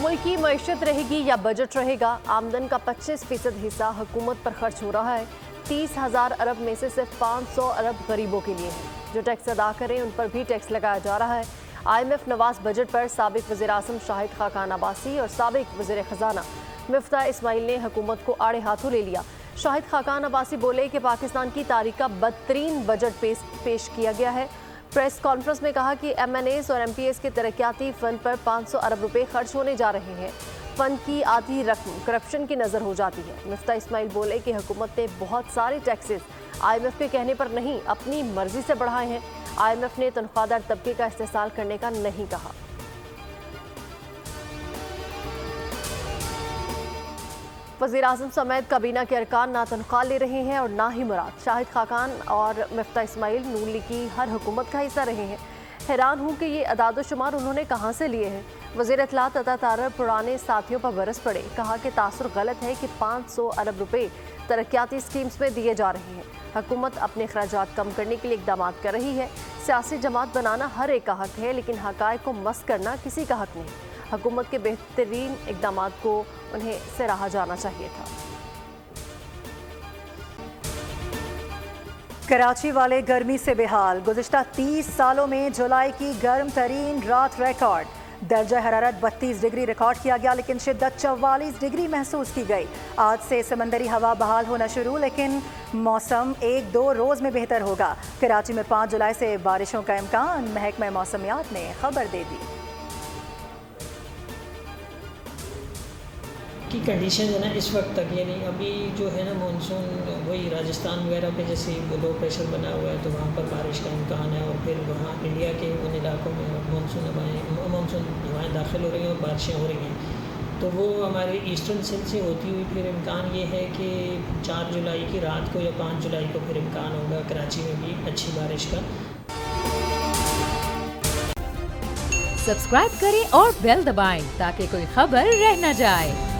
मुल्की मईशत रहेगी या बजट रहेगा, आमदन का 25% हिस्सा हुकूमत पर खर्च हो रहा है। 30,000 अरब में से सिर्फ 500 अरब गरीबों के लिए है। जो टैक्स अदा करें उन पर भी टैक्स लगाया जा रहा है। IMF नवाज बजट पर साबिक वज़ीर-ए-आज़म शाहिद खाकान अब्बासी और साबिक वज़ीर ख़जाना मिफ्ताह इस्माइल ने हुकूमत को आड़े हाथों ले लिया। शाहिद खाकान अब्बासी बोले कि पाकिस्तान की तारीख का बदतरीन बजट पेश किया गया है। प्रेस कॉन्फ्रेंस में कहा कि MNAs और MPAs के तरक्याती फंड पर 500 अरब रुपए खर्च होने जा रहे हैं। फंड की आधी रकम करप्शन की नज़र हो जाती है। मिफ्ताह इस्माइल बोले कि हुकूमत ने बहुत सारे टैक्सेस IMF के कहने पर नहीं, अपनी मर्जी से बढ़ाए हैं। IMF ने तनख्वाहदार तबके का इस्तेसाल करने का नहीं कहा। वज़ीर-ए-आज़म समेत काबीना के अरकान ना तनख्वाह ले रहे हैं और ना ही मुराद। शाहिद खाकान और मिफ्ताह इस्माइल नून लीग की हर हुकूमत का हिस्सा रहे हैं। हैरान हूँ कि ये अदाद-ओ-शुमार उन्होंने कहाँ से लिए हैं। वज़ीर इत्तलात अता तारर पुराने साथियों पर बरस पड़े। कहा कि तासुर गलत है कि 500 अरब रुपए तरक्याती स्कीम्स में दिए जा रहे हैं। हुकूमत अपने अखराजात कम करने के लिए इक़दाम कर रही है। सियासी जमात बनाना हर एक का हक है, लेकिन हक़ाइक़ को मस करना किसी का हक नहीं। हुकूमत के बेहतरीन इक़दामात को उन्हें सराहा जाना चाहिए था। कराची वाले गर्मी से बेहाल। गुज़िश्ता 30 सालों में जुलाई की गर्म तरीन रात रिकॉर्ड। दर्जा हरारत 32 डिग्री रिकॉर्ड किया गया, लेकिन शिद्दत 44 डिग्री महसूस की गई। आज से समंदरी हवा बहाल होना शुरू, लेकिन मौसम 1-2 रोज़ में बेहतर होगा। कराची में 5 जुलाई से बारिशों का इम्कान, महकमा मौसमियात ने खबर दे दी। की कंडीशन है ना इस वक्त तक, यानी अभी जो है ना मानसून वही राजस्थान वगैरह पे जैसे लो प्रेशर बना हुआ है, तो वहाँ पर बारिश का इम्कान है। और फिर वहाँ इंडिया के उन इलाकों में मानसून हवाएँ दाखिल हो रही हैं और बारिशें हो रही हैं। तो वो हमारे ईस्टर्न सेल से होती हुई फिर इम्कान ये है कि 4 जुलाई की रात को या 5 जुलाई को फिर इम्कान होगा कराची में भी अच्छी बारिश का। सब्सक्राइब करें और बेल दबाएं ताकि कोई खबर रह न जाए।